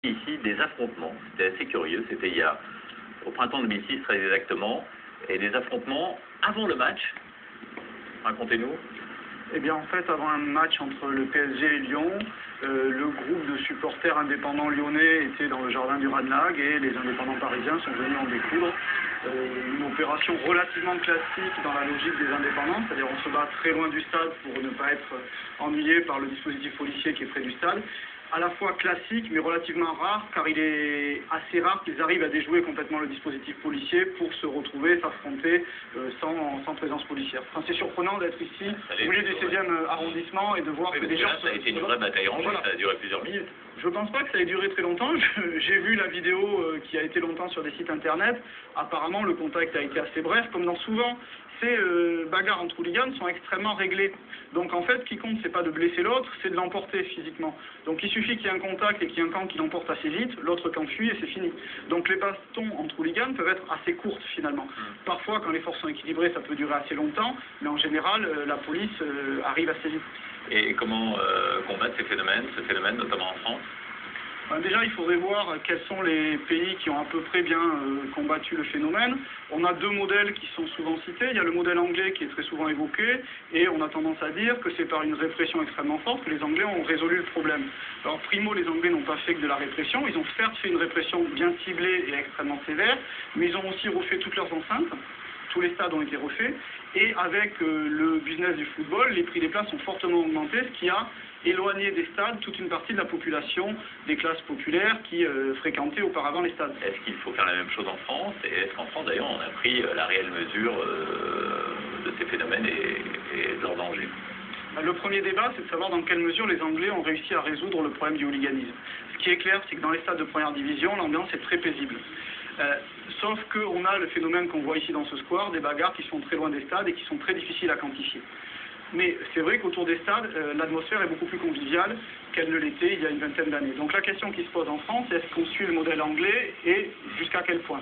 Ici, des affrontements. C'était assez curieux. C'était au printemps 2006, très exactement. Et des affrontements avant le match. Racontez-nous. Eh bien, en fait, avant un match entre le PSG et Lyon, le groupe de supporters indépendants lyonnais était dans le jardin du Ranelagh et les indépendants parisiens sont venus en découdre. Une opération relativement classique dans la logique des indépendants, c'est-à-dire on se bat très loin du stade pour ne pas être ennuyé par le dispositif policier qui est près du stade. À la fois classique mais relativement rare, car il est assez rare qu'ils arrivent à déjouer complètement le dispositif policier pour se retrouver, s'affronter sans présence policière. Enfin, c'est surprenant d'être ici au milieu du 16e arrondissement et de voir que des gens... Ça a été une vraie bataille rangée, voilà. Ça a duré plusieurs minutes. Je ne pense pas que ça ait duré très longtemps. J'ai vu la vidéo qui a été longtemps sur des sites internet. Apparemment, le contact a été assez bref. Comme dans souvent, ces bagarres entre hooligans sont extrêmement réglées. Donc en fait, ce qui compte, c'est pas de blesser l'autre, c'est de l'emporter physiquement. Donc il suffit qu'il y ait un contact et qu'il y ait un camp qui l'emporte assez vite, l'autre camp fuit et c'est fini. Donc les bastons entre hooligans peuvent être assez courtes finalement. Parfois, quand les forces sont équilibrées, ça peut durer assez longtemps, mais en général, la police arrive assez vite. Et comment combattre ce phénomène notamment en France? Déjà, il faudrait voir quels sont les pays qui ont à peu près bien combattu le phénomène. On a deux modèles qui sont souvent cités. Il y a le modèle anglais qui est très souvent évoqué, et on a tendance à dire que c'est par une répression extrêmement forte que les Anglais ont résolu le problème. Alors, primo, les Anglais n'ont pas fait que de la répression. Ils ont certes fait une répression bien ciblée et extrêmement sévère, mais ils ont aussi refait toutes leurs enceintes. Tous les stades ont été refaits, et avec le business du football, les prix des places ont fortement augmenté, ce qui a éloigné des stades toute une partie de la population des classes populaires qui fréquentaient auparavant les stades. Est-ce qu'il faut faire la même chose en France? Et est-ce qu'en France, d'ailleurs, on a pris la réelle mesure de ces phénomènes et de leurs dangers? Le premier débat, c'est de savoir dans quelle mesure les Anglais ont réussi à résoudre le problème du hooliganisme. Ce qui est clair, c'est que dans les stades de première division, l'ambiance est très paisible. Sauf qu'on a le phénomène qu'on voit ici dans ce square, des bagarres qui sont très loin des stades et qui sont très difficiles à quantifier. Mais c'est vrai qu'autour des stades, l'atmosphère est beaucoup plus conviviale qu'elle ne l'était il y a une vingtaine d'années. Donc la question qui se pose en France, c'est est-ce qu'on suit le modèle anglais et jusqu'à quel point?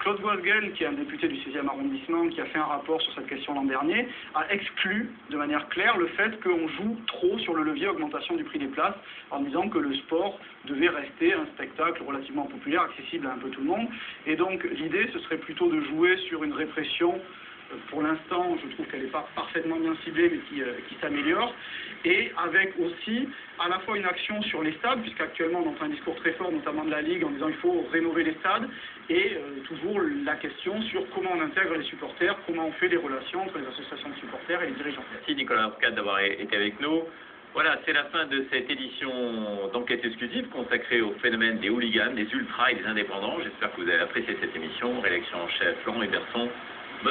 Claude Goasguen, qui est un député du 16e arrondissement, qui a fait un rapport sur cette question l'an dernier, a exclu de manière claire le fait qu'on joue trop sur le levier augmentation du prix des places, en disant que le sport devait rester un spectacle relativement populaire, accessible à un peu tout le monde. Et donc l'idée, ce serait plutôt de jouer sur une répression. Pour l'instant, je trouve qu'elle n'est pas parfaitement bien ciblée, mais qui s'améliore, et avec aussi à la fois une action sur les stades, puisqu'actuellement on entend un discours très fort, notamment de la Ligue, en disant qu'il faut rénover les stades, et toujours la question sur comment on intègre les supporters, comment on fait les relations entre les associations de supporters et les dirigeants. Merci Nicolas Fourcade d'avoir été avec nous. Voilà, c'est la fin de cette édition d'enquête exclusive consacrée au phénomène des hooligans, des ultras et des indépendants. J'espère que vous avez apprécié cette émission. Rédaction en chef Laurent Héberson.